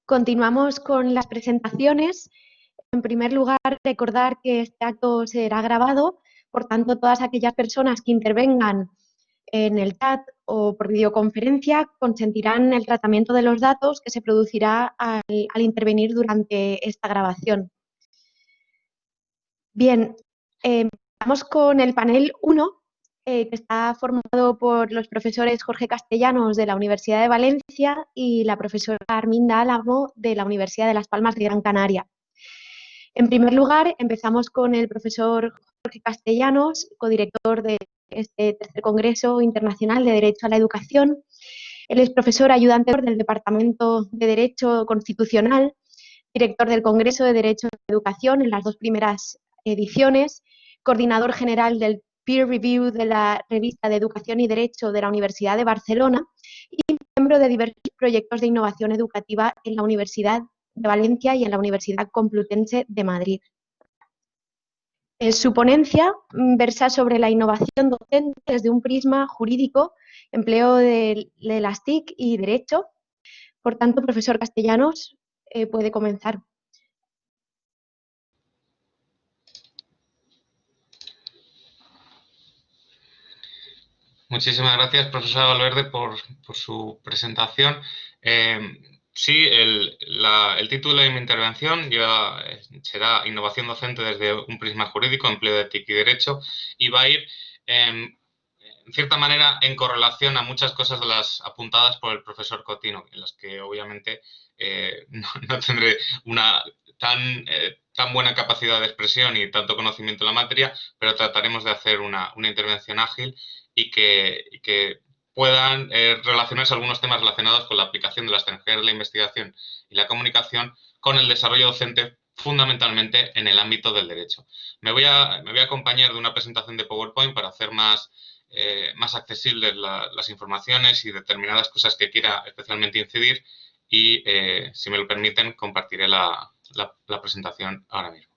Continuamos con las presentaciones. En primer lugar, recordar que este acto será grabado, por tanto, todas aquellas personas que intervengan en el chat o por videoconferencia consentirán el tratamiento de los datos que se producirá al intervenir durante esta grabación. Bien, vamos con el panel 1, que está formado por los profesores Jorge Castellanos de la Universidad de Valencia y la profesora Arminda Álamo de la Universidad de Las Palmas de Gran Canaria. En primer lugar, empezamos con el profesor Jorge Castellanos, codirector de este tercer Congreso Internacional de Derecho a la Educación. Él es profesor ayudante del Departamento de Derecho Constitucional, director del Congreso de Derecho a la Educación en las dos primeras ediciones, coordinador general del Peer Review de la Revista de Educación y Derecho de la Universidad de Barcelona y miembro de diversos proyectos de innovación educativa en la Universidad de Valencia y en la Universidad Complutense de Madrid. Su ponencia versa sobre la innovación docente desde un prisma jurídico, empleo de las TIC y derecho. Por tanto, profesor Castellanos, puede comenzar. Muchísimas gracias, profesora Valverde, por su presentación. Sí, el título de mi intervención será Innovación docente desde un prisma jurídico, empleo de TIC y derecho, y va a ir, en cierta manera, en correlación a muchas cosas de las apuntadas por el profesor Cotino, en las que obviamente no tendré una tan buena capacidad de expresión y tanto conocimiento en la materia, pero trataremos de hacer una intervención ágil y que puedan relacionarse algunos temas relacionados con la aplicación de las tecnologías de la investigación y la comunicación con el desarrollo docente, fundamentalmente en el ámbito del derecho. Me voy a acompañar de una presentación de PowerPoint para hacer más accesibles las informaciones y determinadas cosas que quiera especialmente incidir y, si me lo permiten, compartiré la presentación ahora mismo.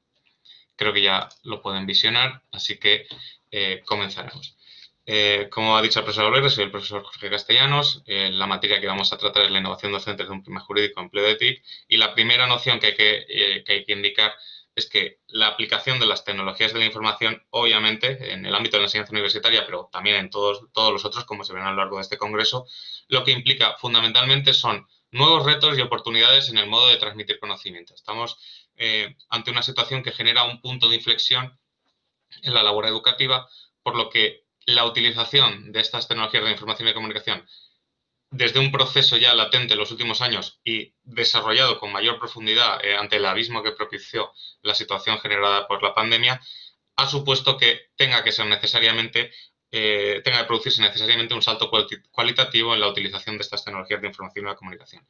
Creo que ya lo pueden visionar, así que comenzaremos. Como ha dicho el profesor Valverde, soy el profesor Jorge Castellanos. La materia que vamos a tratar es la innovación docente desde un prisma jurídico, empleo de TIC. Y la primera noción que hay que indicar es que la aplicación de las tecnologías de la información, obviamente, en el ámbito de la enseñanza universitaria, pero también en todos los otros, como se verá a lo largo de este congreso, lo que implica fundamentalmente son nuevos retos y oportunidades en el modo de transmitir conocimiento. Estamos ante una situación que genera un punto de inflexión en la labor educativa, por lo que la utilización de estas tecnologías de información y comunicación desde un proceso ya latente en los últimos años y desarrollado con mayor profundidad ante el abismo que propició la situación generada por la pandemia, ha supuesto que tenga que producirse necesariamente un salto cualitativo en la utilización de estas tecnologías de información y la comunicación.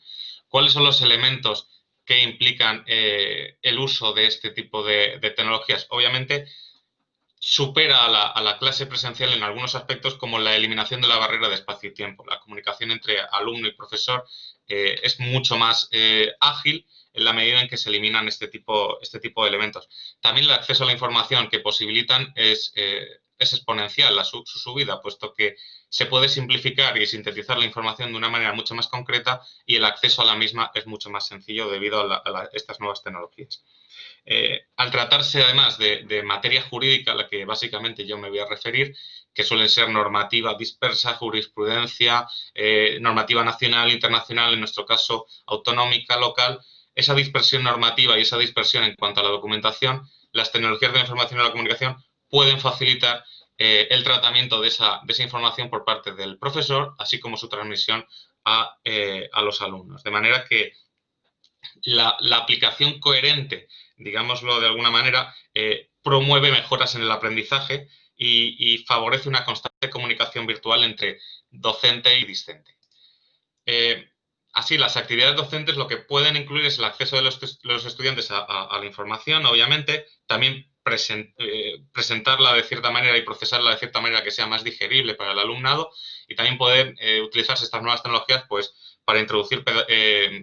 ¿Cuáles son los elementos que implican el uso de este tipo de tecnologías? Obviamente, supera a la clase presencial en algunos aspectos, como la eliminación de la barrera de espacio y tiempo. La comunicación entre alumno y profesor es mucho más ágil en la medida en que se eliminan este tipo de elementos. También el acceso a la información que posibilitan es exponencial su subida, puesto que se puede simplificar y sintetizar la información de una manera mucho más concreta y el acceso a la misma es mucho más sencillo debido a estas nuevas tecnologías. Al tratarse además de materia jurídica a la que básicamente yo me voy a referir, que suelen ser normativa dispersa, jurisprudencia, normativa nacional, internacional, en nuestro caso autonómica, local, esa dispersión normativa y esa dispersión en cuanto a la documentación, las tecnologías de la información y la comunicación pueden facilitar el tratamiento de esa información por parte del profesor, así como su transmisión a los alumnos. De manera que la aplicación coherente, digámoslo de alguna manera, promueve mejoras en el aprendizaje y favorece una constante comunicación virtual entre docente y discente. Así, las actividades docentes lo que pueden incluir es el acceso de los estudiantes a la información, obviamente, también presentarla de cierta manera y procesarla de cierta manera que sea más digerible para el alumnado, y también poder utilizarse estas nuevas tecnologías pues, para introducir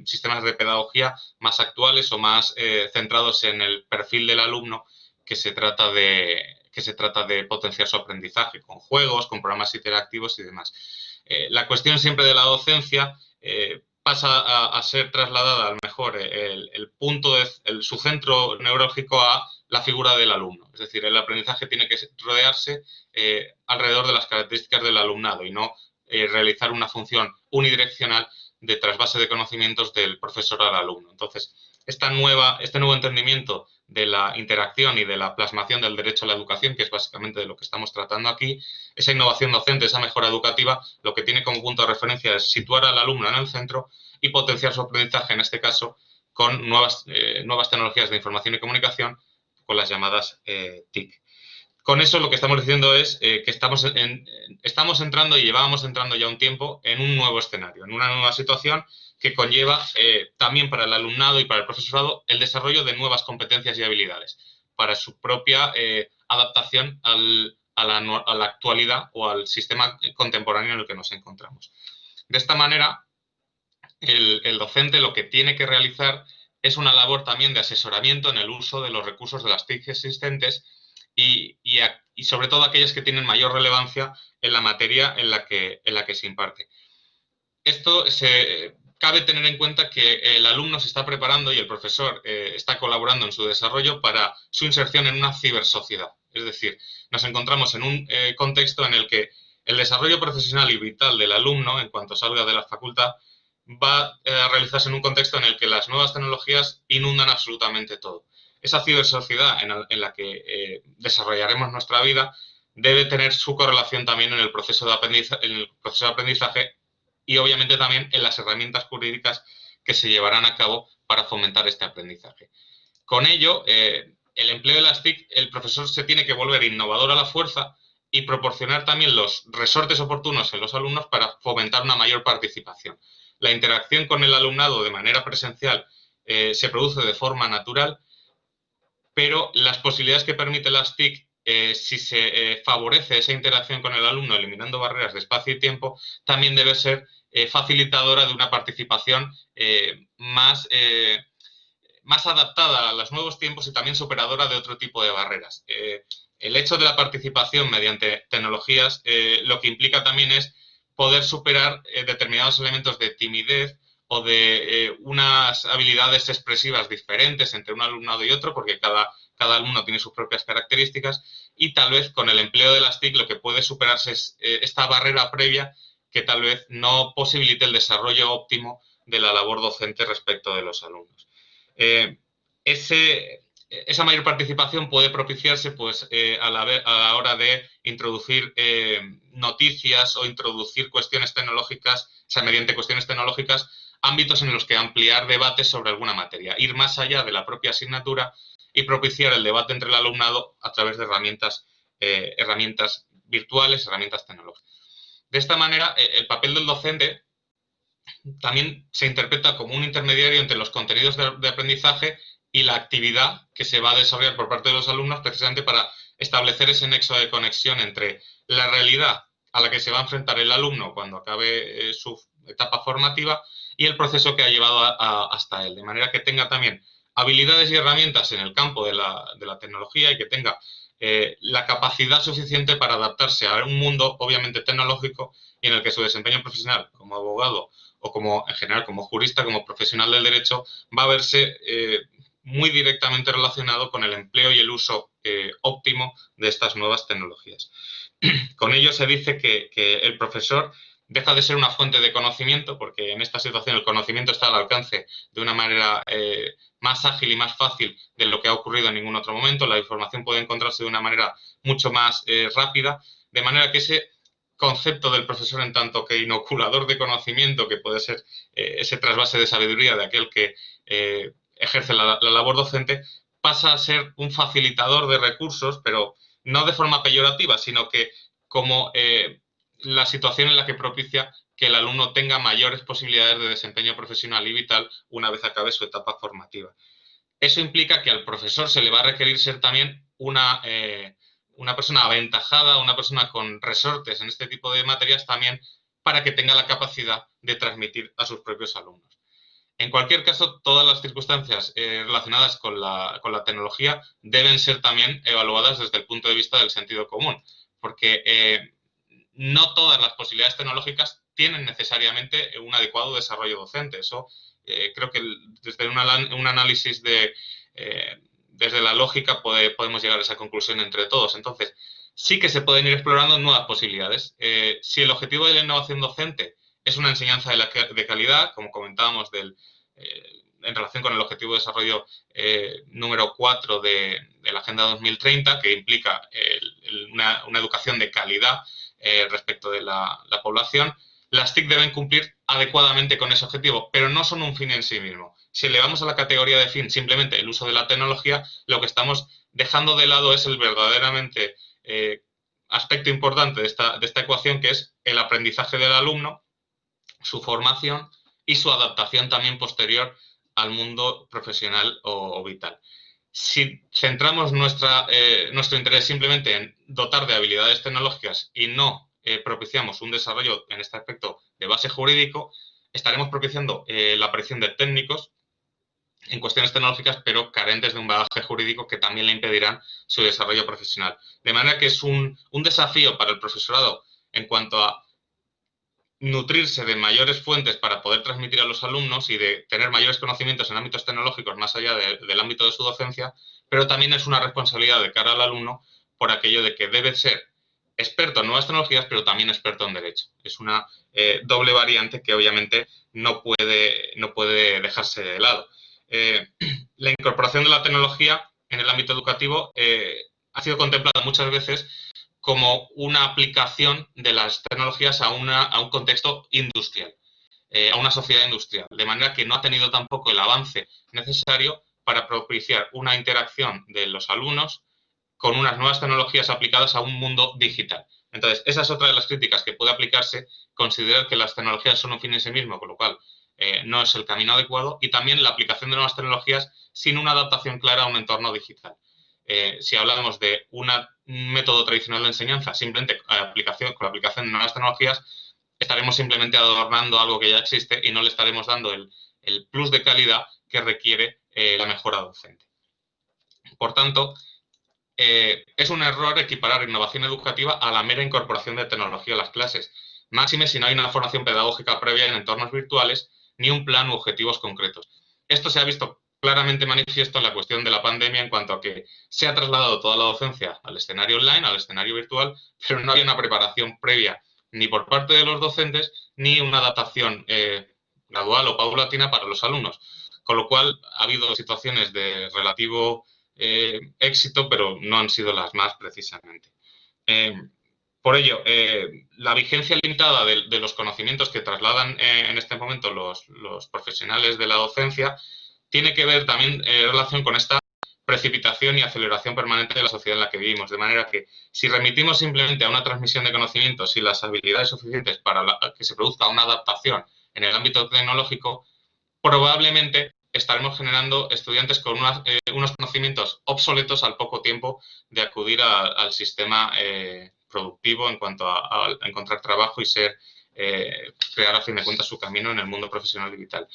sistemas de pedagogía más actuales o más centrados en el perfil del alumno que se trata de potenciar su aprendizaje con juegos, con programas interactivos y demás. La cuestión siempre de la docencia pasa a ser trasladada a lo mejor el punto, su centro neurálgico a la figura del alumno. Es decir, el aprendizaje tiene que rodearse alrededor de las características del alumnado y no realizar una función unidireccional de trasvase de conocimientos del profesor al alumno. Entonces, este nuevo entendimiento de la interacción y de la plasmación del derecho a la educación, que es básicamente de lo que estamos tratando aquí, esa innovación docente, esa mejora educativa, lo que tiene como punto de referencia es situar al alumno en el centro y potenciar su aprendizaje, en este caso, con nuevas tecnologías de información y comunicación, con las llamadas TIC. Con eso lo que estamos diciendo es que estamos entrando y llevábamos entrando ya un tiempo en un nuevo escenario, en una nueva situación que conlleva también para el alumnado y para el profesorado el desarrollo de nuevas competencias y habilidades para su propia adaptación a la actualidad o al sistema contemporáneo en el que nos encontramos. De esta manera, el docente lo que tiene que realizar es una labor también de asesoramiento en el uso de los recursos de las TIC existentes y sobre todo aquellas que tienen mayor relevancia en la materia en la que se imparte. Esto cabe tener en cuenta que el alumno se está preparando y el profesor está colaborando en su desarrollo para su inserción en una cibersociedad. Es decir, nos encontramos en un contexto en el que el desarrollo profesional y vital del alumno, en cuanto salga de la facultad, va a realizarse en un contexto en el que las nuevas tecnologías inundan absolutamente todo. Esa cibersociedad en la que desarrollaremos nuestra vida debe tener su correlación también en el proceso de aprendizaje y obviamente también en las herramientas jurídicas que se llevarán a cabo para fomentar este aprendizaje. Con ello, el empleo de las TIC, el profesor se tiene que volver innovador a la fuerza y proporcionar también los resortes oportunos en los alumnos para fomentar una mayor participación. La interacción con el alumnado de manera presencial se produce de forma natural, pero las posibilidades que permite las TIC, si se favorece esa interacción con el alumno eliminando barreras de espacio y tiempo, también debe ser facilitadora de una participación más adaptada a los nuevos tiempos y también superadora de otro tipo de barreras. El hecho de la participación mediante tecnologías lo que implica también es poder superar determinados elementos de timidez o de unas habilidades expresivas diferentes entre un alumnado y otro, porque cada alumno tiene sus propias características, y tal vez con el empleo de las TIC lo que puede superarse es esta barrera previa que tal vez no posibilite el desarrollo óptimo de la labor docente respecto de los alumnos. Esa mayor participación puede propiciarse pues, a la hora de introducir noticias o introducir cuestiones tecnológicas, o sea, mediante cuestiones tecnológicas, ámbitos en los que ampliar debates sobre alguna materia, ir más allá de la propia asignatura y propiciar el debate entre el alumnado a través de herramientas virtuales, herramientas tecnológicas. De esta manera, el papel del docente también se interpreta como un intermediario entre los contenidos de aprendizaje y la actividad que se va a desarrollar por parte de los alumnos precisamente para establecer ese nexo de conexión entre la realidad a la que se va a enfrentar el alumno cuando acabe su etapa formativa y el proceso que ha llevado hasta él, de manera que tenga también habilidades y herramientas en el campo de la tecnología y que tenga la capacidad suficiente para adaptarse a un mundo obviamente tecnológico y en el que su desempeño profesional como abogado o como en general como jurista, como profesional del derecho, va a verse muy directamente relacionado con el empleo y el uso óptimo de estas nuevas tecnologías. Con ello se dice que el profesor deja de ser una fuente de conocimiento, porque en esta situación el conocimiento está al alcance de una manera más ágil y más fácil de lo que ha ocurrido en ningún otro momento. La información puede encontrarse de una manera mucho más rápida, de manera que ese concepto del profesor en tanto que inoculador de conocimiento, que puede ser ese trasvase de sabiduría de aquel que ejerce la labor docente, pasa a ser un facilitador de recursos, pero no de forma peyorativa, sino que como la situación en la que propicia que el alumno tenga mayores posibilidades de desempeño profesional y vital una vez acabe su etapa formativa. Eso implica que al profesor se le va a requerir ser también una persona aventajada, una persona con resortes en este tipo de materias también para que tenga la capacidad de transmitir a sus propios alumnos. En cualquier caso, todas las circunstancias relacionadas con la tecnología deben ser también evaluadas desde el punto de vista del sentido común, porque no todas las posibilidades tecnológicas tienen necesariamente un adecuado desarrollo docente. Eso creo que desde un análisis desde la lógica podemos llegar a esa conclusión entre todos. Entonces, sí que se pueden ir explorando nuevas posibilidades. Si el objetivo de la innovación docente es una enseñanza de calidad, como comentábamos en relación con el objetivo de desarrollo número 4 de la Agenda 2030, que implica una educación de calidad respecto de la población, las TIC deben cumplir adecuadamente con ese objetivo, pero no son un fin en sí mismo. Si elevamos a la categoría de fin simplemente el uso de la tecnología, lo que estamos dejando de lado es el verdaderamente aspecto importante de esta ecuación, que es el aprendizaje del alumno, su formación y su adaptación también posterior al mundo profesional o vital. Si centramos nuestro interés simplemente en dotar de habilidades tecnológicas y no propiciamos un desarrollo en este aspecto de base jurídico, estaremos propiciando la aparición de técnicos en cuestiones tecnológicas, pero carentes de un bagaje jurídico que también le impedirán su desarrollo profesional. De manera que es un desafío para el profesorado en cuanto a nutrirse de mayores fuentes para poder transmitir a los alumnos y de tener mayores conocimientos en ámbitos tecnológicos más allá del ámbito de su docencia, pero también es una responsabilidad de cara al alumno por aquello de que debe ser experto en nuevas tecnologías, pero también experto en derecho. Es una doble variante que obviamente no puede dejarse de lado. La incorporación de la tecnología en el ámbito educativo ha sido contemplada muchas veces como una aplicación de las tecnologías a un contexto industrial, a una sociedad industrial, de manera que no ha tenido tampoco el avance necesario para propiciar una interacción de los alumnos con unas nuevas tecnologías aplicadas a un mundo digital. Entonces, esa es otra de las críticas que puede aplicarse, considerar que las tecnologías son un fin en sí mismo, con lo cual no es el camino adecuado, y también la aplicación de nuevas tecnologías sin una adaptación clara a un entorno digital. Si hablamos de un método tradicional de enseñanza, simplemente con la aplicación de nuevas tecnologías, estaremos simplemente adornando algo que ya existe y no le estaremos dando el plus de calidad que requiere la mejora docente. Por tanto, es un error equiparar innovación educativa a la mera incorporación de tecnología a las clases, máxime si no hay una formación pedagógica previa en entornos virtuales ni un plan u objetivos concretos. Esto se ha visto claramente manifiesto en la cuestión de la pandemia en cuanto a que se ha trasladado toda la docencia al escenario online, al escenario virtual, pero no hay una preparación previa ni por parte de los docentes ni una adaptación gradual o paulatina para los alumnos. Con lo cual, ha habido situaciones de relativo éxito, pero no han sido las más precisamente. Por ello, la vigencia limitada de los conocimientos que trasladan en este momento los profesionales de la docencia tiene que ver también en relación con esta precipitación y aceleración permanente de la sociedad en la que vivimos. De manera que si remitimos simplemente a una transmisión de conocimientos y las habilidades suficientes para que se produzca una adaptación en el ámbito tecnológico, probablemente estaremos generando estudiantes con unos conocimientos obsoletos al poco tiempo de acudir al sistema productivo en cuanto a encontrar trabajo y crear a fin de cuentas su camino en el mundo profesional y vital.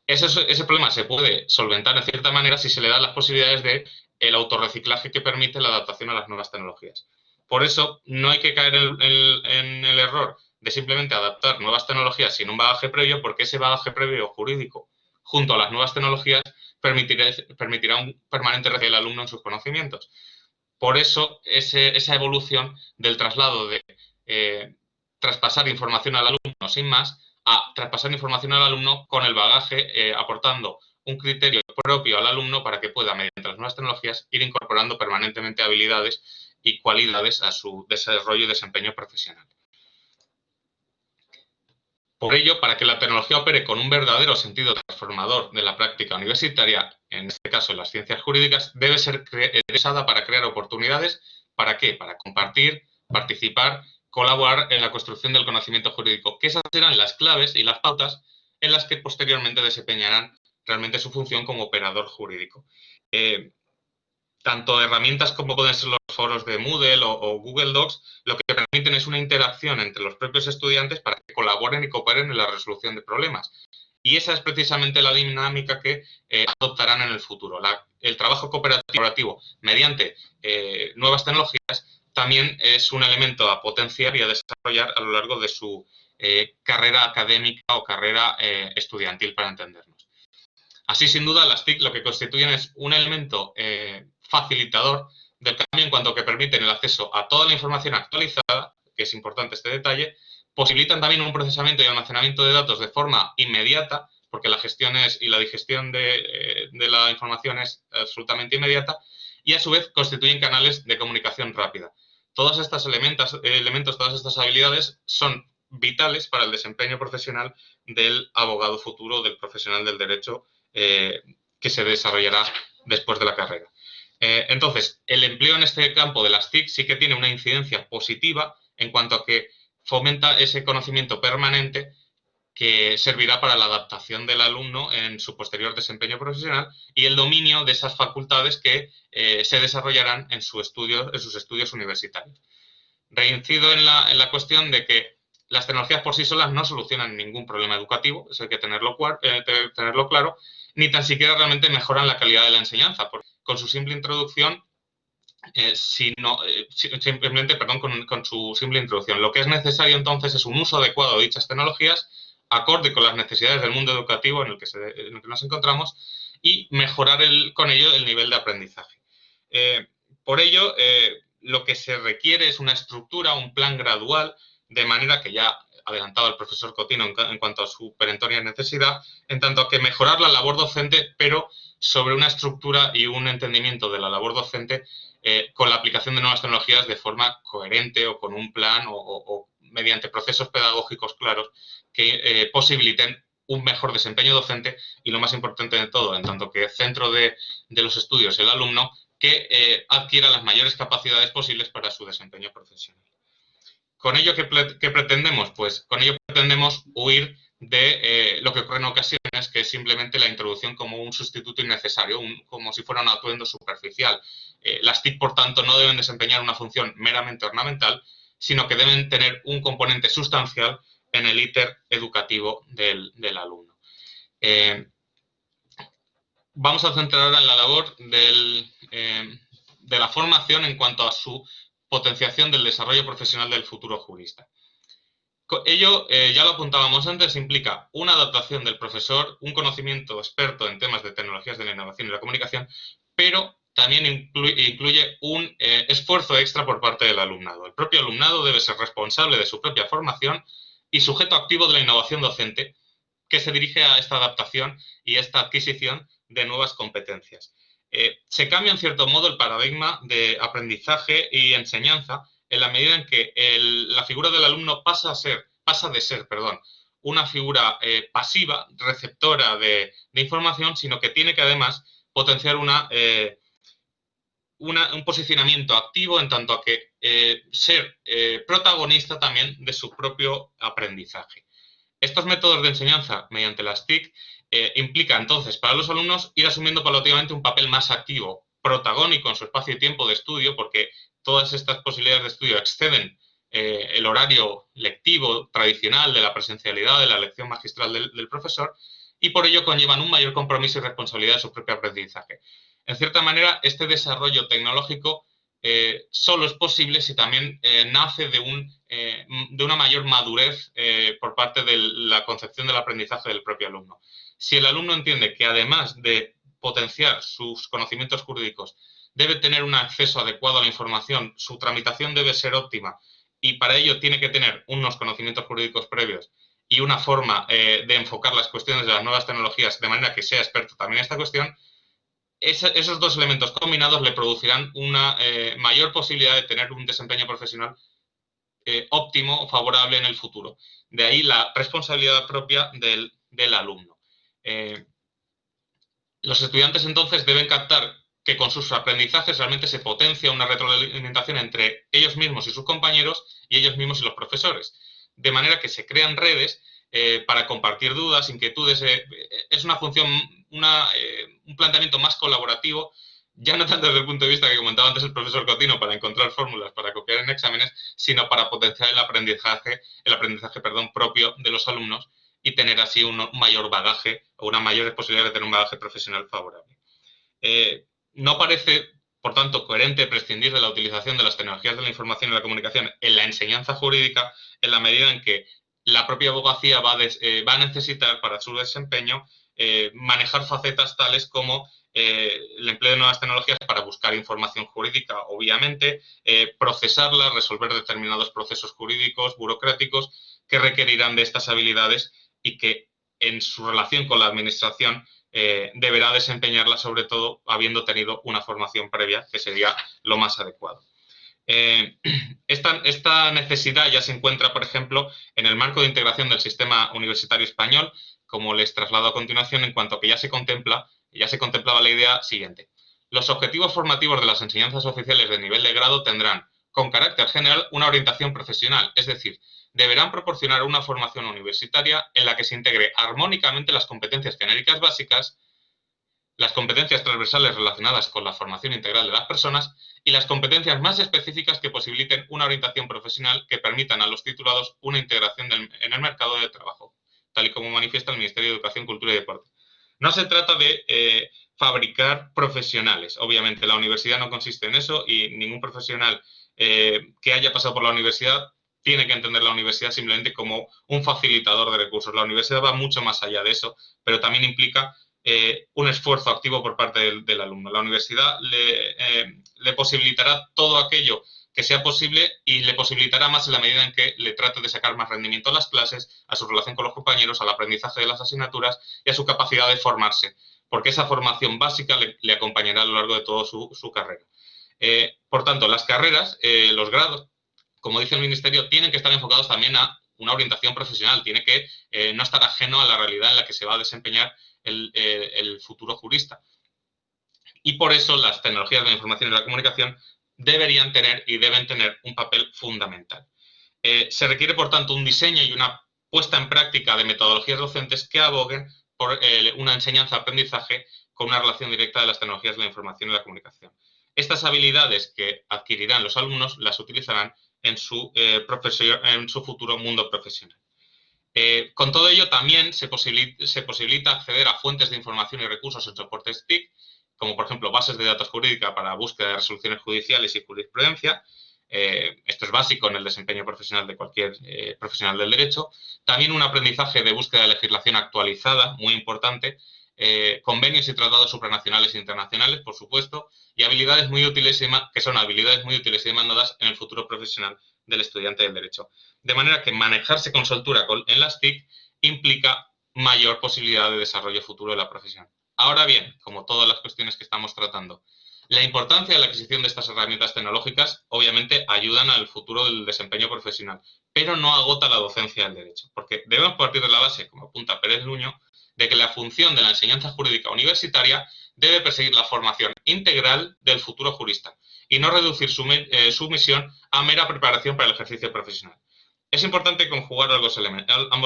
Ese problema se puede solventar en cierta manera si se le dan las posibilidades del autorreciclaje que permite la adaptación a las nuevas tecnologías. Por eso, no hay que caer en el error de simplemente adaptar nuevas tecnologías sin un bagaje previo, porque ese bagaje previo jurídico junto a las nuevas tecnologías permitirá un permanente refuerzo del alumno en sus conocimientos. Por eso, esa evolución del traslado de traspasar información al alumno sin más a traspasar información al alumno con el bagaje, aportando un criterio propio al alumno para que pueda, mediante las nuevas tecnologías, ir incorporando permanentemente habilidades y cualidades a su desarrollo y desempeño profesional. Por ello, para que la tecnología opere con un verdadero sentido transformador de la práctica universitaria, en este caso en las ciencias jurídicas, debe ser usada para crear oportunidades. ¿Para qué? Para compartir, participar, colaborar en la construcción del conocimiento jurídico, que esas serán las claves y las pautas en las que posteriormente desempeñarán realmente su función como operador jurídico. Tanto herramientas como pueden ser los foros de Moodle o Google Docs, lo que permiten es una interacción entre los propios estudiantes para que colaboren y cooperen en la resolución de problemas. Y esa es precisamente la dinámica que adoptarán en el futuro. El trabajo cooperativo mediante nuevas tecnologías también es un elemento a potenciar y a desarrollar a lo largo de su carrera académica o carrera estudiantil, para entendernos. Así, sin duda, las TIC lo que constituyen es un elemento facilitador del cambio en cuanto que permiten el acceso a toda la información actualizada, que es importante este detalle, posibilitan también un procesamiento y almacenamiento de datos de forma inmediata, porque la gestión y la digestión de la información es absolutamente inmediata, y a su vez constituyen canales de comunicación rápida. Todos estos elementos, todas estas habilidades son vitales para el desempeño profesional del abogado futuro, del profesional del derecho que se desarrollará después de la carrera. Entonces, el empleo en este campo de las TIC sí que tiene una incidencia positiva en cuanto a que fomenta ese conocimiento permanente que servirá para la adaptación del alumno en su posterior desempeño profesional y el dominio de esas facultades que se desarrollarán en sus estudios universitarios. Reincido en la cuestión de que las tecnologías por sí solas no solucionan ningún problema educativo, eso hay que tenerlo claro, ni tan siquiera realmente mejoran la calidad de la enseñanza, porque con su simple introducción, simplemente con su simple introducción. Lo que es necesario entonces es un uso adecuado de dichas tecnologías, acorde con las necesidades del mundo educativo en el que nos encontramos, y mejorar con ello el nivel de aprendizaje. Por ello, lo que se requiere es una estructura, un plan gradual, de manera que ya adelantado el profesor Cotino en cuanto a su perentoria necesidad, en tanto a que mejorar la labor docente, pero sobre una estructura y un entendimiento de la labor docente con la aplicación de nuevas tecnologías de forma coherente o con un plan o mediante procesos pedagógicos claros que posibiliten un mejor desempeño docente y, lo más importante de todo, en tanto que centro de los estudios el alumno, que adquiera las mayores capacidades posibles para su desempeño profesional. ¿Con ello qué pretendemos? Pues con ello pretendemos huir de lo que ocurre en ocasiones, que es simplemente la introducción como un sustituto innecesario, como si fuera un atuendo superficial. Las TIC, por tanto, no deben desempeñar una función meramente ornamental, sino que deben tener un componente sustancial en el íter educativo del alumno. Vamos a centrar ahora en la labor de la formación en cuanto a su potenciación del desarrollo profesional del futuro jurista. Ello, ya lo apuntábamos antes, implica una adaptación del profesor, un conocimiento experto en temas de tecnologías de la innovación y la comunicación, pero también incluye un esfuerzo extra por parte del alumnado. El propio alumnado debe ser responsable de su propia formación y sujeto activo de la innovación docente, que se dirige a esta adaptación y esta adquisición de nuevas competencias. Se cambia, en cierto modo, el paradigma de aprendizaje y enseñanza en la medida en que la figura del alumno pasa de ser una figura pasiva, receptora de información, sino que tiene que además potenciar un posicionamiento activo en tanto a que ser protagonista también de su propio aprendizaje. Estos métodos de enseñanza mediante las TIC implica entonces para los alumnos ir asumiendo paulatinamente un papel más activo, protagónico en su espacio y tiempo de estudio, porque todas estas posibilidades de estudio exceden el horario lectivo tradicional de la presencialidad, de la lección magistral del profesor, y por ello conllevan un mayor compromiso y responsabilidad de su propio aprendizaje. En cierta manera, este desarrollo tecnológico solo es posible si también nace de una mayor madurez por parte de la concepción del aprendizaje del propio alumno. Si el alumno entiende que además de potenciar sus conocimientos jurídicos, debe tener un acceso adecuado a la información, su tramitación debe ser óptima y para ello tiene que tener unos conocimientos jurídicos previos y una forma de enfocar las cuestiones de las nuevas tecnologías de manera que sea experto también en esta cuestión, esos dos elementos combinados le producirán una mayor posibilidad de tener un desempeño profesional óptimo, favorable en el futuro. De ahí la responsabilidad propia del alumno. Los estudiantes entonces deben captar que con sus aprendizajes realmente se potencia una retroalimentación entre ellos mismos y sus compañeros y ellos mismos y los profesores. De manera que se crean redes para compartir dudas, inquietudes. Es una función, un planteamiento más colaborativo, ya no tanto desde el punto de vista que comentaba antes el profesor Cotino para encontrar fórmulas para copiar en exámenes, sino para potenciar el aprendizaje propio de los alumnos y tener así un mayor bagaje o una mayor posibilidad de tener un bagaje profesional favorable. No parece, por tanto, coherente prescindir de la utilización de las tecnologías de la información y la comunicación en la enseñanza jurídica en la medida en que la propia abogacía va a necesitar para su desempeño manejar facetas tales como el empleo de nuevas tecnologías para buscar información jurídica, obviamente, procesarla, resolver determinados procesos jurídicos, burocráticos, que requerirán de estas habilidades y que en su relación con la administración deberá desempeñarla, sobre todo habiendo tenido una formación previa, que sería lo más adecuado. Esta necesidad ya se encuentra, por ejemplo, en el marco de integración del sistema universitario español, como les traslado a continuación, en cuanto a que ya se contemplaba la idea siguiente. Los objetivos formativos de las enseñanzas oficiales de nivel de grado tendrán, con carácter general, una orientación profesional, es decir, deberán proporcionar una formación universitaria en la que se integre armónicamente las competencias genéricas básicas, las competencias transversales relacionadas con la formación integral de las personas y las competencias más específicas que posibiliten una orientación profesional que permitan a los titulados una integración en el mercado de trabajo, tal y como manifiesta el Ministerio de Educación, Cultura y Deporte. No se trata de fabricar profesionales. Obviamente, la universidad no consiste en eso y ningún profesional que haya pasado por la universidad tiene que entender la universidad simplemente como un facilitador de recursos. La universidad va mucho más allá de eso, pero también implica un esfuerzo activo por parte del alumno. La universidad le posibilitará todo aquello que sea posible y le posibilitará más en la medida en que le trate de sacar más rendimiento a las clases, a su relación con los compañeros, al aprendizaje de las asignaturas y a su capacidad de formarse, porque esa formación básica le acompañará a lo largo de toda su carrera. Por tanto, las carreras, los grados, como dice el Ministerio, tienen que estar enfocados también a una orientación profesional, tiene que no estar ajeno a la realidad en la que se va a desempeñar el futuro jurista. Y por eso las tecnologías de la información y la comunicación deberían tener y deben tener un papel fundamental. Se requiere, por tanto, un diseño y una puesta en práctica de metodologías docentes que aboguen por una enseñanza-aprendizaje con una relación directa de las tecnologías de la información y la comunicación. Estas habilidades que adquirirán los alumnos las utilizarán en su futuro mundo profesional. Con todo ello, también se posibilita acceder a fuentes de información y recursos en soportes TIC, como por ejemplo bases de datos jurídicas para búsqueda de resoluciones judiciales y jurisprudencia. Esto es básico en el desempeño profesional de cualquier profesional del derecho. También un aprendizaje de búsqueda de legislación actualizada, muy importante. Convenios y tratados supranacionales e internacionales, por supuesto, y habilidades muy útiles que son habilidades muy útiles y demandadas en el futuro profesional del estudiante del derecho. De manera que manejarse con soltura en las TIC implica mayor posibilidad de desarrollo futuro de la profesión. Ahora bien, como todas las cuestiones que estamos tratando, la importancia de la adquisición de estas herramientas tecnológicas obviamente ayudan al futuro del desempeño profesional, pero no agota la docencia del derecho, porque debemos partir de la base, como apunta Pérez Nuño, de que la función de la enseñanza jurídica universitaria debe perseguir la formación integral del futuro jurista y no reducir su misión a mera preparación para el ejercicio profesional. Es importante conjugar ambos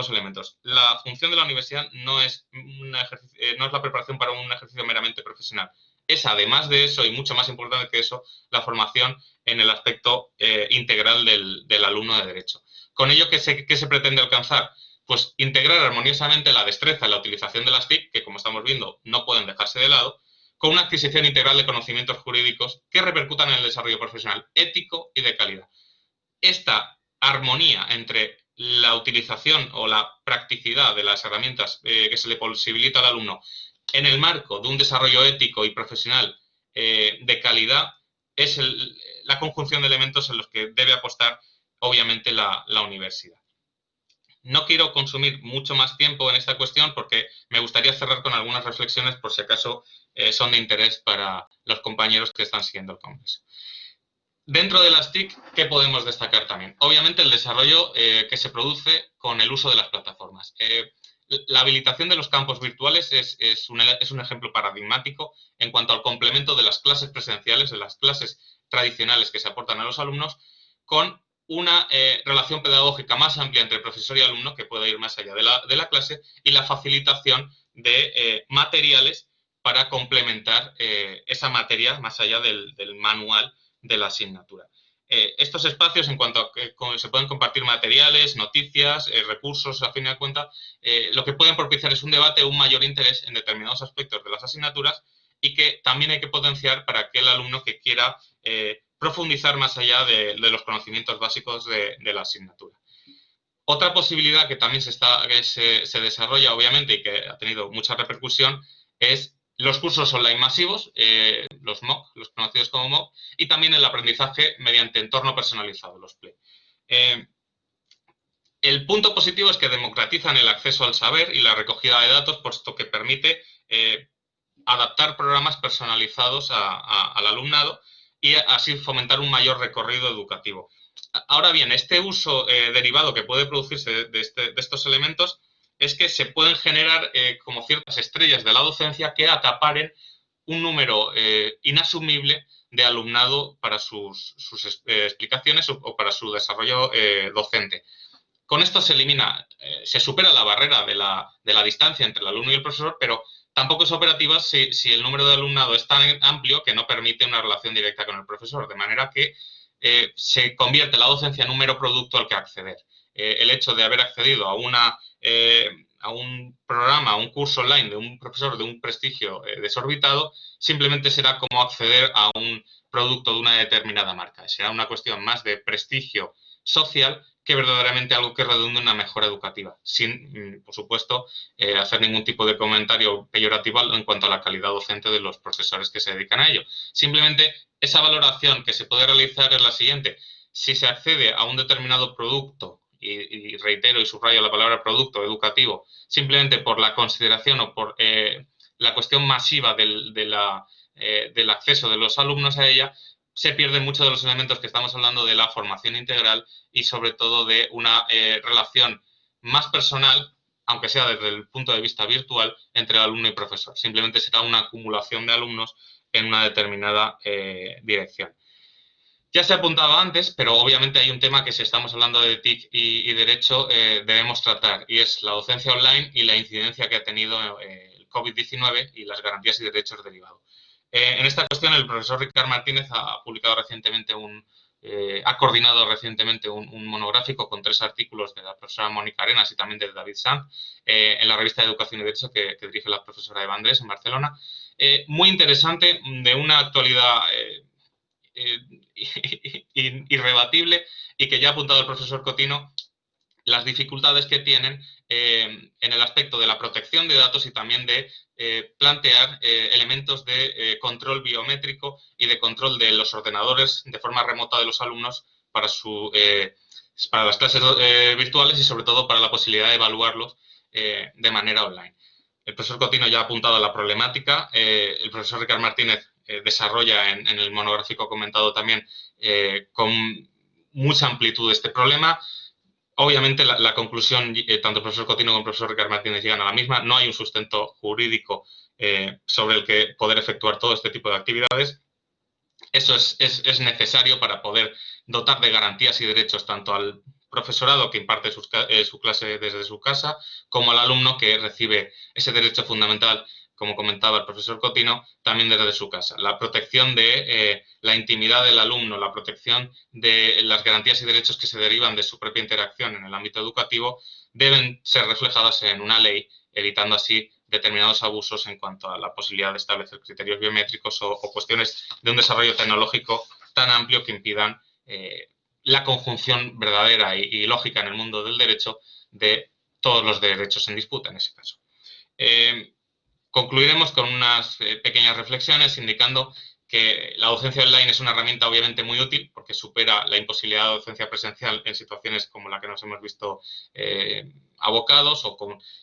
elementos. La función de la universidad no es la preparación para un ejercicio meramente profesional. Es, además de eso, y mucho más importante que eso, la formación en el aspecto integral del alumno de derecho. ¿Con ello qué se pretende alcanzar? Pues integrar armoniosamente la destreza en la utilización de las TIC, que como estamos viendo no pueden dejarse de lado, con una adquisición integral de conocimientos jurídicos que repercutan en el desarrollo profesional ético y de calidad. Esta armonía entre la utilización o la practicidad de las herramientas que se le posibilita al alumno en el marco de un desarrollo ético y profesional de calidad es la conjunción de elementos en los que debe apostar obviamente la universidad. No quiero consumir mucho más tiempo en esta cuestión porque me gustaría cerrar con algunas reflexiones por si acaso son de interés para los compañeros que están siguiendo el Congreso. Dentro de las TIC, ¿qué podemos destacar también? Obviamente el desarrollo que se produce con el uso de las plataformas. La habilitación de los campos virtuales es un ejemplo paradigmático en cuanto al complemento de las clases presenciales, de las clases tradicionales que se aportan a los alumnos, con una relación pedagógica más amplia entre profesor y alumno, que pueda ir más allá de la clase, y la facilitación de materiales para complementar esa materia más allá del manual de la asignatura. Estos espacios, en cuanto a que se pueden compartir materiales, noticias, recursos, a fin de cuentas, lo que pueden propiciar es un debate, un mayor interés en determinados aspectos de las asignaturas y que también hay que potenciar para aquel alumno que quiera profundizar más allá de los conocimientos básicos de la asignatura. Otra posibilidad que también se desarrolla, obviamente, y que ha tenido mucha repercusión, es los cursos online masivos, los MOOC, los conocidos como MOOC, y también el aprendizaje mediante entorno personalizado, los PLE. El punto positivo es que democratizan el acceso al saber y la recogida de datos, puesto que permite adaptar programas personalizados al alumnado y así fomentar un mayor recorrido educativo. Ahora bien, este uso derivado que puede producirse de estos elementos es que se pueden generar como ciertas estrellas de la docencia que acaparen un número inasumible de alumnado para sus explicaciones o para su desarrollo docente. Con esto se elimina, se supera la barrera de la distancia entre el alumno y el profesor, pero tampoco es operativa si el número de alumnado es tan amplio que no permite una relación directa con el profesor, de manera que se convierte la docencia en un mero producto al que acceder. El hecho de haber accedido a un programa, a un curso online de un profesor de un prestigio desorbitado, simplemente será como acceder a un producto de una determinada marca. Será una cuestión más de prestigio social que verdaderamente algo que redunde en una mejora educativa, sin, por supuesto, hacer ningún tipo de comentario peyorativo en cuanto a la calidad docente de los profesores que se dedican a ello. Simplemente esa valoración que se puede realizar es la siguiente. Si se accede a un determinado producto, y reitero y subrayo la palabra producto educativo, simplemente por la consideración o por la cuestión masiva del acceso de los alumnos a ella, se pierden muchos de los elementos que estamos hablando de la formación integral y sobre todo de una relación más personal, aunque sea desde el punto de vista virtual, entre el alumno y profesor. Simplemente será una acumulación de alumnos en una determinada dirección. Ya se ha apuntado antes, pero obviamente hay un tema que si estamos hablando de TIC y derecho debemos tratar, y es la docencia online y la incidencia que ha tenido el COVID-19 y las garantías y derechos derivados. En esta cuestión, el profesor Ricard Martínez ha publicado recientemente ha coordinado recientemente un monográfico con 3 artículos de la profesora Mónica Arenas y también de David Sanz en la revista de Educación y Derecho que dirige la profesora Eva Andrés en Barcelona. Muy interesante, de una actualidad irrebatible y que ya ha apuntado el profesor Cotino las dificultades que tienen en el aspecto de la protección de datos y también de plantear elementos de control biométrico y de control de los ordenadores de forma remota de los alumnos para las clases virtuales y sobre todo para la posibilidad de evaluarlos de manera online. El profesor Cotino ya ha apuntado a la problemática, el profesor Ricard Martínez desarrolla en el monográfico comentado también con mucha amplitud este problema. Obviamente la conclusión, tanto el profesor Cotino como el profesor Ricard Martínez llegan a la misma, no hay un sustento jurídico sobre el que poder efectuar todo este tipo de actividades. Eso es necesario para poder dotar de garantías y derechos tanto al profesorado que imparte su clase desde su casa, como al alumno que recibe ese derecho fundamental, como comentaba el profesor Cotino, también desde su casa. La protección de la intimidad del alumno, la protección de las garantías y derechos que se derivan de su propia interacción en el ámbito educativo deben ser reflejadas en una ley, evitando así determinados abusos en cuanto a la posibilidad de establecer criterios biométricos o cuestiones de un desarrollo tecnológico tan amplio que impidan la conjunción verdadera y lógica en el mundo del derecho de todos los derechos en disputa en ese caso. Concluiremos con unas pequeñas reflexiones indicando que la docencia online es una herramienta obviamente muy útil porque supera la imposibilidad de docencia presencial en situaciones como la que nos hemos visto abocados o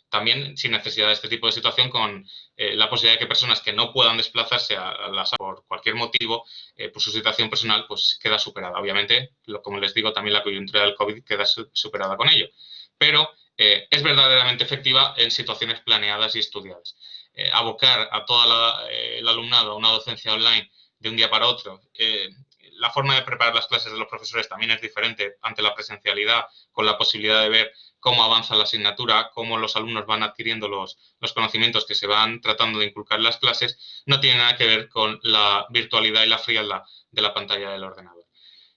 también sin necesidad de este tipo de situación con la posibilidad de que personas que no puedan desplazarse a las por cualquier motivo por su situación personal pues queda superada. Obviamente, como les digo, también la coyuntura del COVID queda superada con ello, pero es verdaderamente efectiva en situaciones planeadas y estudiadas. Abocar a todo el alumnado a una docencia online de un día para otro. La forma de preparar las clases de los profesores también es diferente ante la presencialidad, con la posibilidad de ver cómo avanza la asignatura, cómo los alumnos van adquiriendo los conocimientos que se van tratando de inculcar en las clases, no tiene nada que ver con la virtualidad y la frialdad de la pantalla del ordenador.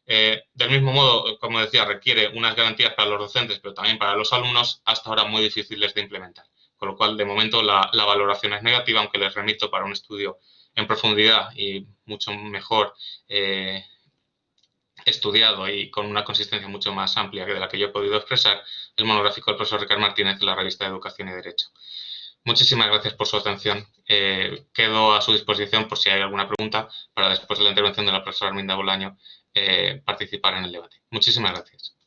Del mismo modo, como decía, requiere unas garantías para los docentes, pero también para los alumnos, hasta ahora muy difíciles de implementar. Con lo cual, de momento, la valoración es negativa, aunque les remito para un estudio en profundidad y mucho mejor estudiado y con una consistencia mucho más amplia que de la que yo he podido expresar, el monográfico del profesor Ricard Martínez en la revista de Educación y Derecho. Muchísimas gracias por su atención. Quedo a su disposición por si hay alguna pregunta para después de la intervención de la profesora Arminda Bolaño participar en el debate. Muchísimas gracias.